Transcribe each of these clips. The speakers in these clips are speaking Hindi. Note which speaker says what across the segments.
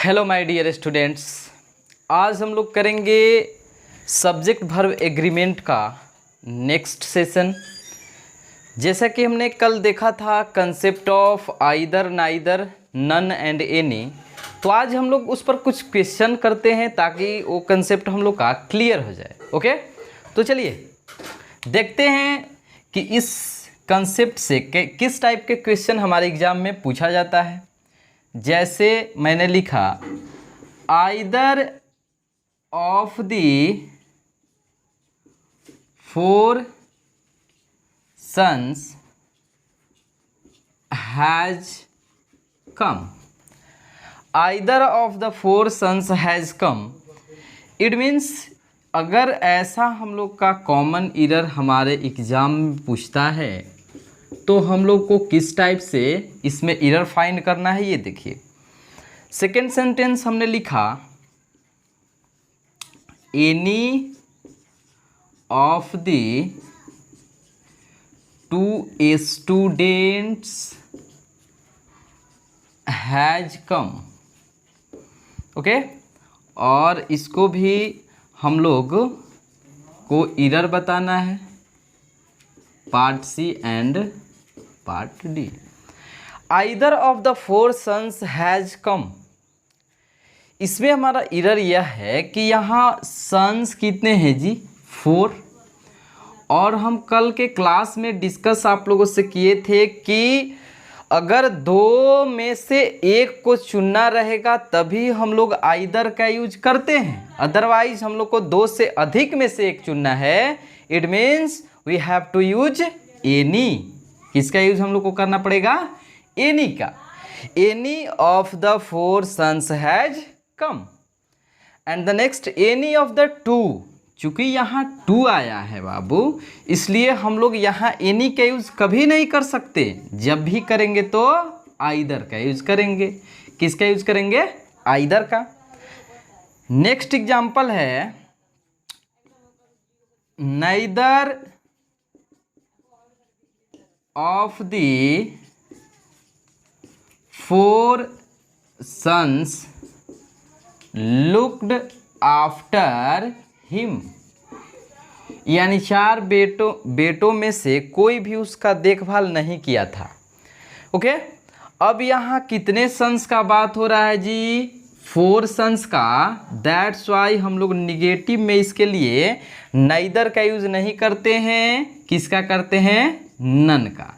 Speaker 1: हेलो माय डियर स्टूडेंट्स, आज हम लोग करेंगे सब्जेक्ट वर्ब एग्रीमेंट का नेक्स्ट सेशन। जैसा कि हमने कल देखा था concept of either, neither, none and any, तो आज हम लोग उस पर कुछ क्वेश्चन करते हैं ताकि वो कंसेप्ट हम लोग का क्लियर हो जाए। ओके, तो चलिए देखते हैं कि इस कंसेप्ट से किस टाइप के क्वेश्चन हमारे एग्ज़ाम में पूछा जाता है। जैसे मैंने लिखा either of the four sons has come. Either of the four sons has come, it means अगर ऐसा हम लोग का कॉमन एरर हमारे एग्जाम में पूछता है तो हम लोग को किस टाइप से इसमें एरर फाइंड करना है, ये देखिए। सेकेंड सेंटेंस हमने लिखा any of the two students has come. Okay, और इसको भी हम लोग को एरर बताना है, part C and part D. Either of the four sons has come, इसमें हमारा एरर यह है कि यहाँ सन्स कितने हैं जी, 4। और हम कल के क्लास में डिस्कस आप लोगों से किए थे कि अगर दो में से एक को चुनना रहेगा तभी हम लोग आइदर का यूज करते हैं, अदरवाइज हम लोग को दो से अधिक में से एक चुनना है, it means we have to use any. किसका यूज हम लोग को करना पड़ेगा, एनी का। Any of the four sons has come and the next any of the two. चूंकि यहाँ 2 आया है बाबू, इसलिए हम लोग यहाँ एनी का यूज कभी नहीं कर सकते। जब भी करेंगे तो आइदर का यूज करेंगे। किसका यूज करेंगे, आइदर का। नेक्स्ट एग्जाम्पल है neither of the four sons looked after him, यानी 4 बेटों में से कोई भी उसका देखभाल नहीं किया था। ओके, अब यहाँ कितने सन्स का बात हो रहा है जी, 4 सन्स का। दैट्स वाई हम लोग निगेटिव में इसके लिए नाइदर का यूज नहीं करते हैं। किसका करते हैं, नन का।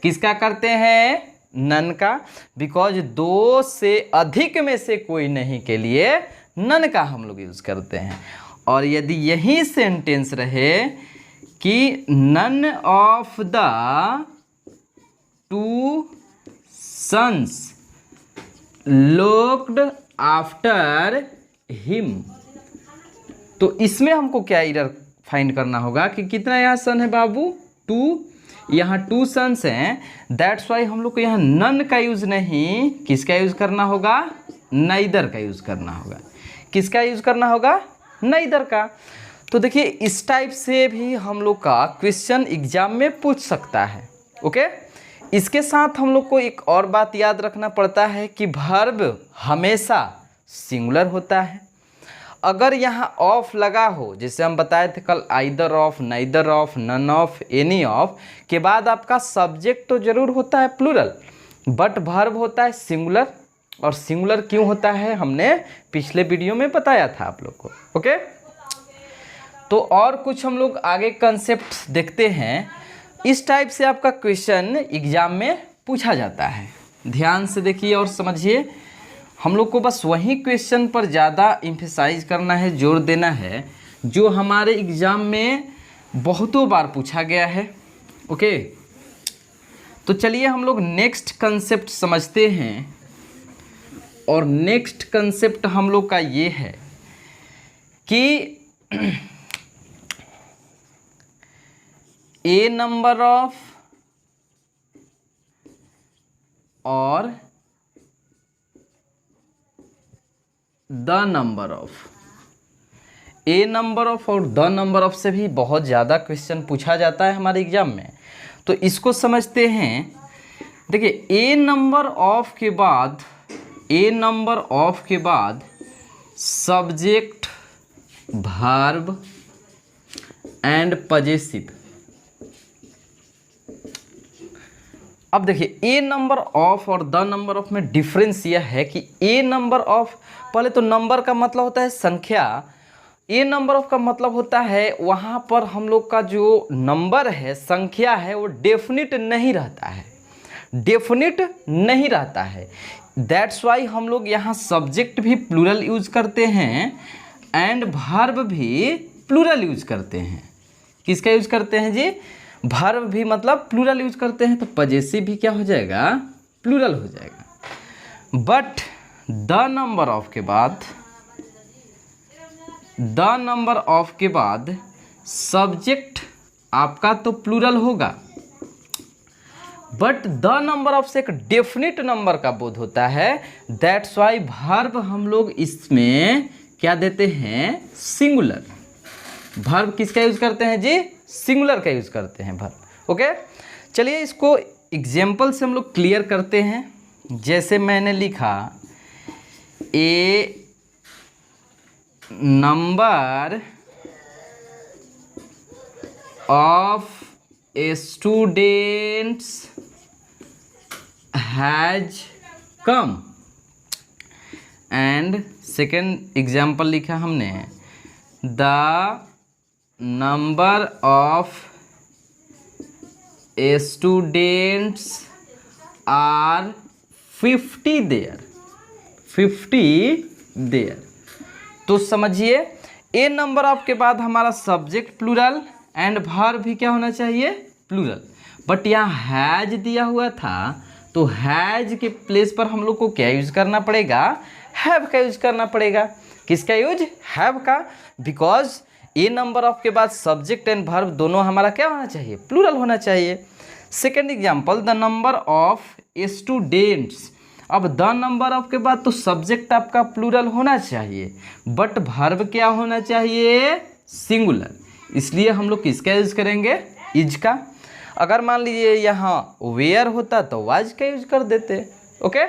Speaker 1: किसका करते हैं, नन का, बिकॉज 2 से अधिक में से कोई नहीं के लिए नन का हम लोग यूज करते हैं। और यदि यही सेंटेंस रहे कि none of the two sons looked after him, तो इसमें हमको क्या एरर फाइंड करना होगा कि कितना यहाँ सन है बाबू, 2। यहाँ 2 सन्स हैं, दैट्स वाई हम लोग को यहाँ नन का यूज़ नहीं, किसका यूज़ करना होगा, नाइदर का यूज़ करना होगा। किसका यूज़ करना होगा, नाइदर का। तो देखिए इस टाइप से भी हम लोग का क्वेश्चन एग्जाम में पूछ सकता है। ओके, इसके साथ हम लोग को एक और बात याद रखना पड़ता है कि वर्ब हमेशा सिंगुलर होता है। अगर यहाँ ऑफ लगा हो, जैसे हम बताए थे कल, either of, neither of, none of, any of के बाद आपका सब्जेक्ट तो जरूर होता है प्लूरल, बट वर्ब होता है सिंगुलर। और सिंगुलर क्यों होता है हमने पिछले वीडियो में बताया था आप लोग को। ओके, तो और कुछ हम लोग आगे कंसेप्ट देखते हैं। इस टाइप से आपका क्वेश्चन एग्जाम में पूछा जाता है। ध्यान से देखिए और समझिए। हम लोग को बस वही क्वेश्चन पर ज़्यादा एम्फेसाइज करना है, जोर देना है, जो हमारे एग्ज़ाम में बहुतों बार पूछा गया है। ओके, तो चलिए हम लोग नेक्स्ट कंसेप्ट समझते हैं। और नेक्स्ट कंसेप्ट हम लोग का ये है कि ए नंबर ऑफ और the number of. A number of और द नंबर ऑफ से भी बहुत ज़्यादा क्वेश्चन पूछा जाता है हमारे एग्जाम में, तो इसको समझते हैं। देखिए ए नंबर ऑफ के बाद ए नंबर ऑफ के बाद सब्जेक्ट, वर्ब एंड पजेसिव। अब देखिए ए नंबर ऑफ और द नंबर ऑफ में डिफरेंस यह है कि ए नंबर ऑफ, पहले तो नंबर का मतलब होता है संख्या, ए नंबर ऑफ का मतलब होता है वहाँ पर हम लोग का जो नंबर है, संख्या है, वो डेफिनिट नहीं रहता है, डेफिनिट नहीं रहता है। दैट्स वाई हम लोग यहाँ सब्जेक्ट भी प्लूरल यूज करते हैं एंड वर्ब भी प्लूरल यूज करते हैं। किसका यूज करते हैं जी? वर्ब भी मतलब प्लूरल यूज करते हैं, तो पजेसिव भी क्या हो जाएगा? प्लूरल हो जाएगा। बट द नंबर ऑफ के बाद, द नंबर ऑफ के बाद सब्जेक्ट आपका तो प्लूरल होगा, बट द नंबर ऑफ से एक डेफिनिट नंबर का बोध होता है। दैट्स वाई वर्ब हम लोग इसमें क्या देते हैं? सिंगुलर। वर्ब किसका यूज करते हैं जी? सिंगुलर का यूज करते हैं वर्ब। ओके, चलिए इसको एग्जाम्पल से हम लोग क्लियर करते हैं। जैसे मैंने लिखा a number of students has come, and second example लिखा हमने the number of students are 50 there, 50 there. तो समझिए ए नंबर ऑफ के बाद हमारा सब्जेक्ट प्लूरल एंड वर्ब भी क्या होना चाहिए? प्लूरल। बट यहाँ हैज दिया हुआ था, तो हैज के प्लेस पर हम लोग को क्या यूज करना पड़ेगा? हैव का यूज करना पड़ेगा। किसका यूज? हैव का। बिकॉज ए नंबर ऑफ के बाद सब्जेक्ट एंड वर्ब दोनों हमारा क्या होना चाहिए? प्लूरल होना चाहिए। Second example, the number of students. अब द नंबर ऑफ के बाद तो सब्जेक्ट आपका प्लूरल होना चाहिए, बट वर्ब क्या होना चाहिए? सिंगुलर। इसलिए हम लोग किसका यूज करेंगे? इज का। अगर मान लीजिए यहाँ वेयर होता तो वाज का यूज कर देते। ओके,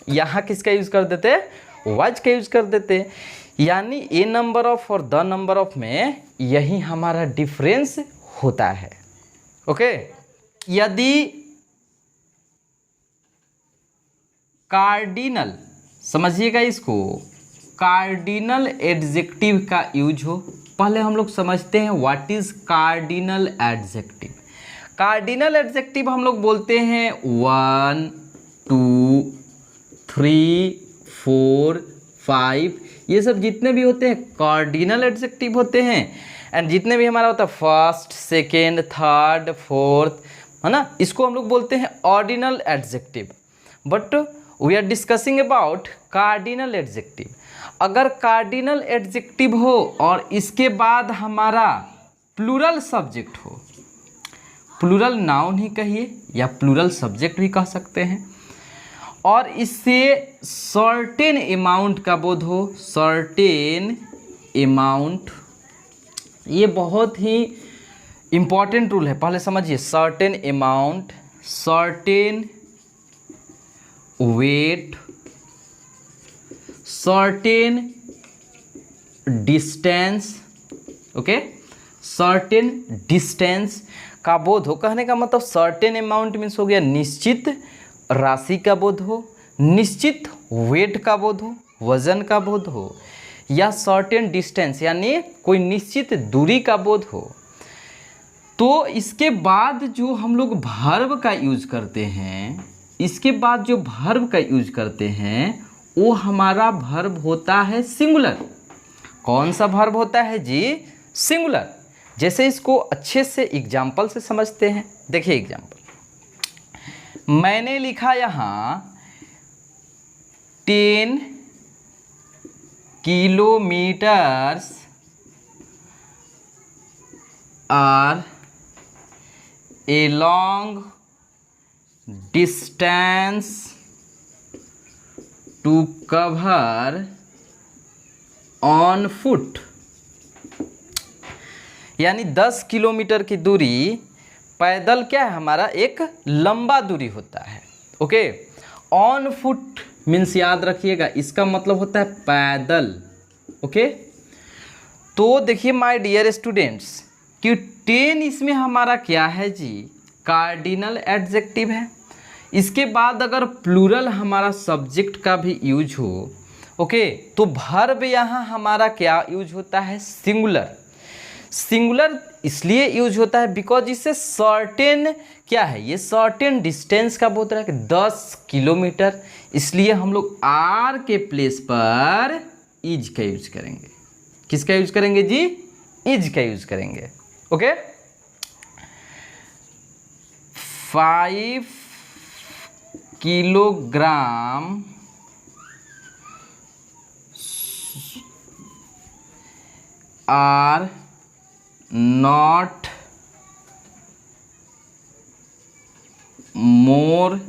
Speaker 1: यहाँ किसका यूज कर देते? वाज का यूज कर देते। यानी ए नंबर ऑफ और द नंबर ऑफ में यही हमारा डिफरेंस होता है। ओके, यदि कार्डिनल, समझिएगा इसको, कार्डिनल एडजेक्टिव का यूज हो, पहले हम लोग समझते हैं what is cardinal adjective. Cardinal adjective हम लोग बोलते हैं 1 2 3 4 5, ये सब जितने भी होते हैं कार्डिनल एडजेक्टिव होते हैं। एंड जितने भी हमारा होता है फर्स्ट, सेकेंड, थर्ड, फोर्थ, है ना, इसको हम लोग बोलते हैं ordinal adjective. But we are discussing about cardinal adjective. अगर कार्डिनल एडजेक्टिव हो और इसके बाद हमारा प्लूरल सब्जेक्ट हो, प्लूरल नाउन ही कहिए या प्लूरल सब्जेक्ट भी कह सकते हैं, और इससे सर्टेन अमाउंट का बोध हो, सर्टेन अमाउंट, ये बहुत ही इम्पॉर्टेंट रूल है, पहले समझिए। Certain amount, certain weight, certain distance. Okay, certain distance का बोध हो, कहने का मतलब सर्टेन अमाउंट मीन्स हो गया निश्चित राशि का बोध हो, निश्चित वेट का बोध हो, वजन का बोध हो, या सर्टेन डिस्टेंस यानी कोई निश्चित दूरी का बोध हो। तो इसके बाद जो हम लोग वर्ब का यूज करते हैं, इसके बाद जो वर्ब का यूज करते हैं वो हमारा वर्ब होता है सिंगुलर। कौन सा वर्ब होता है जी? सिंगुलर। जैसे इसको अच्छे से एग्जाम्पल से समझते हैं। देखिए एग्जाम्पल, मैंने लिखा यहाँ 10 kilometers are a long distance to cover on foot. यानी 10 किलोमीटर की दूरी पैदल क्या है हमारा? एक लंबा दूरी होता है। ओके, ऑन फुट मीन्स याद रखिएगा, इसका मतलब होता है पैदल। ओके, तो देखिए माय डियर स्टूडेंट्स कि 10 इसमें हमारा क्या है जी, कार्डिनल एडजेक्टिव है। इसके बाद अगर प्लूरल हमारा सब्जेक्ट का भी यूज हो, ओके, तो वर्ब यहाँ हमारा क्या यूज होता है, सिंगुलर। सिंगुलर इसलिए यूज होता है बिकॉज इससे सर्टेन क्या है, ये सर्टेन डिस्टेंस का बोल रहा है कि 10 किलोमीटर, इसलिए हम लोग आर के प्लेस पर इज का यूज करेंगे। किसका यूज करेंगे जी, इज का यूज करेंगे। Okay, 5 kilogram are not more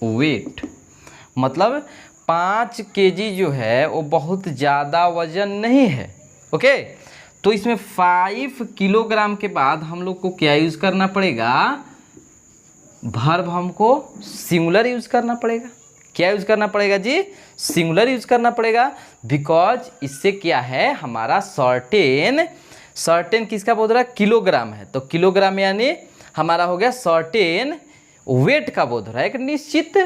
Speaker 1: weight, मतलब 5 केजी जो है वो बहुत ज़्यादा वजन नहीं है। ओके, तो इसमें 5 किलोग्राम के बाद हम लोग को क्या यूज़ करना पड़ेगा, वर्ब हमको सिंगुलर यूज़ करना पड़ेगा। क्या यूज़ करना पड़ेगा जी, सिंगुलर यूज़ करना पड़ेगा, बिकॉज इससे क्या है हमारा सर्टेन किसका बोल रहा है, किलोग्राम है, तो किलोग्राम यानी हमारा हो गया सर्टेन वेट का बोध हो रहा है, एक निश्चित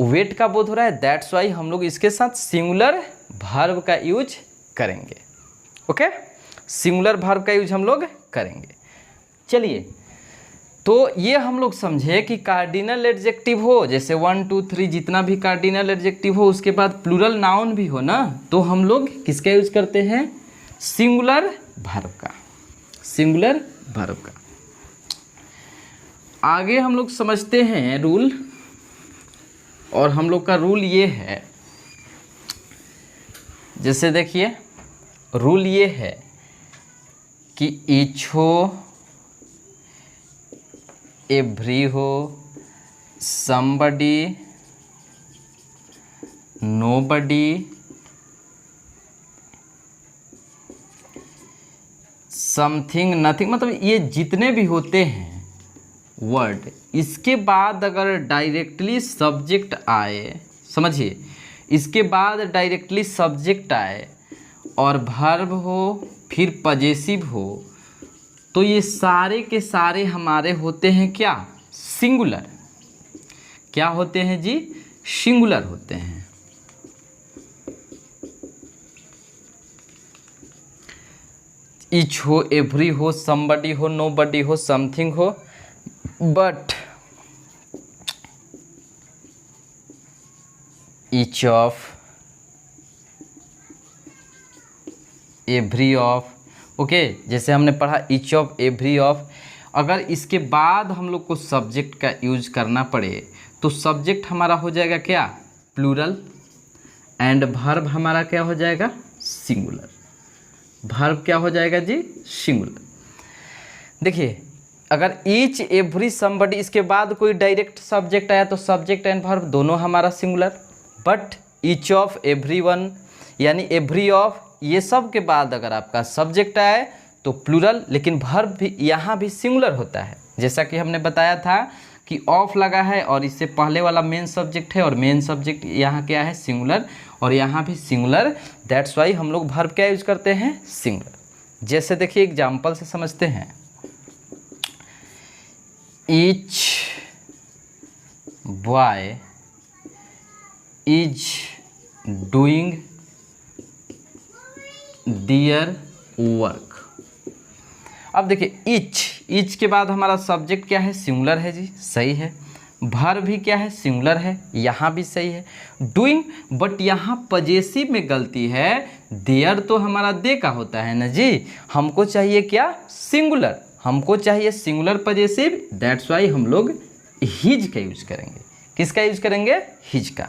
Speaker 1: वेट का बोध हो रहा है। दैट्स वाई हम लोग इसके साथ सिंगुलर वर्ब का यूज करेंगे। ओके, सिंगुलर वर्ब का यूज हम लोग करेंगे। चलिए, तो ये हम लोग समझे कि कार्डिनल एडजेक्टिव हो, जैसे 1 2 3 जितना भी कार्डिनल एडजेक्टिव हो, उसके बाद प्लूरल नाउन भी हो ना, तो हम लोग किसका यूज करते हैं, सिंगुलर वर्ब का, सिंगुलर वर्ब का। आगे हम लोग समझते हैं रूल, और हम लोग का रूल ये है, जैसे देखिए रूल ये है कि ईच हो, एवरी हो, समबडी, नोबडी, समथिंग, नथिंग, मतलब ये जितने भी होते हैं वर्ड, इसके बाद अगर डायरेक्टली सब्जेक्ट आए, समझिए, इसके बाद डायरेक्टली सब्जेक्ट आए और वर्ब हो फिर पजेसिव हो, तो ये सारे के सारे हमारे होते हैं क्या, सिंगुलर। क्या होते हैं जी, सिंगुलर होते हैं। ईच हो, एवरी हो, समबडी हो, नोबडी हो, समथिंग हो, but each of, every of, okay, जैसे हमने पढ़ा ईच ऑफ, एवरी ऑफ, अगर इसके बाद हम लोग को सब्जेक्ट का यूज करना पड़े तो सब्जेक्ट हमारा हो जाएगा क्या, प्लूरल, एंड वर्ब हमारा क्या हो जाएगा, सिंगुलर। वर्ब क्या हो जाएगा जी, सिंगुलर। देखिए, अगर ईच, एवरी, समबडी, इसके बाद कोई डायरेक्ट सब्जेक्ट आया तो सब्जेक्ट एंड वर्ब दोनों हमारा singular, but each of, every one यानी एवरी ऑफ, ये सब के बाद अगर आपका सब्जेक्ट आए तो प्लूरल, लेकिन वर्ब भी यहाँ भी सिंगुलर होता है। जैसा कि हमने बताया था कि ऑफ लगा है और इससे पहले वाला मेन सब्जेक्ट है, और मेन सब्जेक्ट यहाँ क्या है, सिंगुलर, और यहाँ भी सिंगुलर। दैट्स वाई हम लोग वर्ब क्या यूज करते हैं, सिंगुलर। जैसे देखिए एग्जाम्पल से समझते हैं, each boy is doing their work. अब देखिए ईच के बाद हमारा सब्जेक्ट क्या है, सिंगुलर है जी, सही है। वर्ब भी क्या है, सिंगुलर है, यहाँ भी सही है। डूइंग, बट यहाँ पजेसिव में गलती है, देयर तो हमारा दे का होता है ना जी, हमको चाहिए क्या, सिंगुलर, हमको चाहिए सिंगुलर पजेसिव। दैट्स वाई हम लोग हिज का यूज करेंगे। किसका यूज करेंगे, हिज का।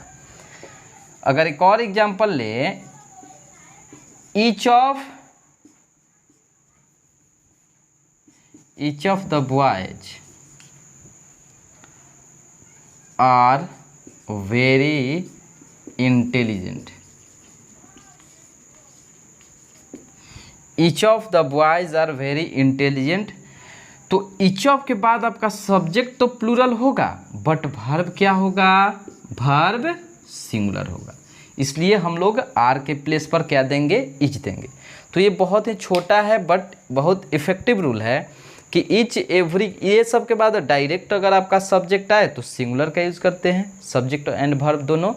Speaker 1: अगर एक और एग्जांपल ले, each of the boys are very intelligent. Each of the boys are very intelligent, तो ईच ऑफ के बाद आपका सब्जेक्ट तो प्लूरल होगा, बट वर्ब क्या होगा, वर्ब सिंगुलर होगा, इसलिए हम लोग आर के प्लेस पर क्या देंगे, इच देंगे। तो ये बहुत ही छोटा है बट बहुत इफ़ेक्टिव रूल है कि ईच एवरी, ये सब के बाद डायरेक्ट अगर आपका सब्जेक्ट आए तो सिंगुलर का यूज़ करते हैं, सब्जेक्ट एंड वर्ब दोनों।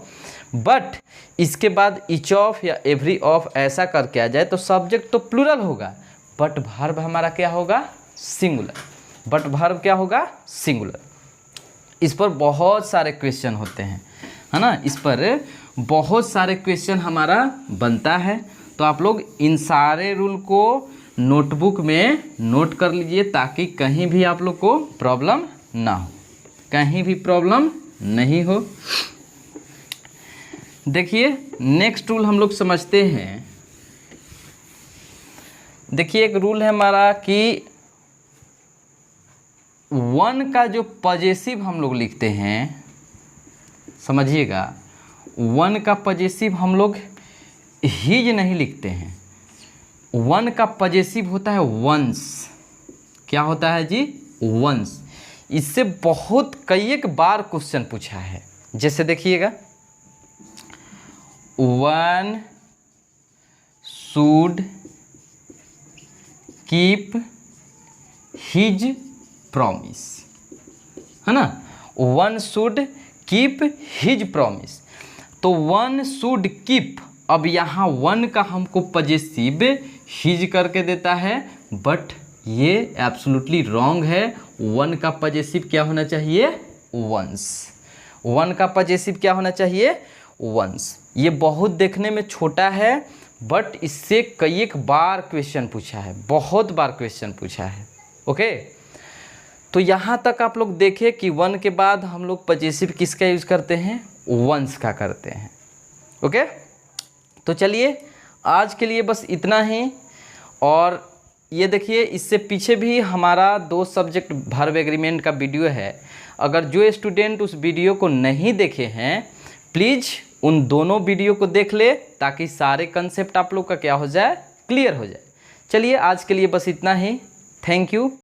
Speaker 1: बट इसके बाद ईच ऑफ या एवरी ऑफ ऐसा करके आ जाए तो सब्जेक्ट तो प्लूरल होगा बट वर्ब हमारा क्या होगा, सिंगुलर। बट वर्ब क्या होगा, सिंगुलर। इस पर बहुत सारे क्वेश्चन होते हैं, है ना, इस पर बहुत सारे क्वेश्चन हमारा बनता है। तो आप लोग इन सारे रूल को नोटबुक में नोट कर लीजिए ताकि कहीं भी आप लोग को प्रॉब्लम ना हो, कहीं भी प्रॉब्लम नहीं हो। देखिए नेक्स्ट रूल हम लोग समझते हैं। देखिए एक रूल है हमारा कि वन का जो पजेसिव हम लोग लिखते हैं, समझिएगा, वन का पजेसिव हम लोग हिज नहीं लिखते हैं, वन का पजेसिव होता है वंस। क्या होता है जी, वंस। इससे बहुत कई एक बार क्वेश्चन पूछा है, जैसे देखिएगा, one should keep his promise, है ना, one should keep his promise. तो वन शुड कीप, अब यहाँ वन का हमको पजेसिव हिज करके देता है बट ये एब्सोल्युटली रॉन्ग है। वन का पजेसिव क्या होना चाहिए, वंस। वन का पजेसिव क्या होना चाहिए, वंस। ये बहुत देखने में छोटा है बट इससे कई एक बार क्वेश्चन पूछा है, बहुत बार क्वेश्चन पूछा है। ओके, तो यहाँ तक आप लोग देखें कि वन के बाद हम लोग पजेसिव किसका यूज़ करते हैं, वंस का करते हैं। ओके, तो चलिए आज के लिए बस इतना ही। और ये देखिए इससे पीछे भी हमारा 2 सब्जेक्ट वर्ब एग्रीमेंट का वीडियो है। अगर जो स्टूडेंट उस वीडियो को नहीं देखे हैं प्लीज़ उन दोनों वीडियो को देख ले ताकि सारे कंसेप्ट आप लोग का क्या हो जाए, क्लियर हो जाए। चलिए आज के लिए बस इतना ही। Thank you.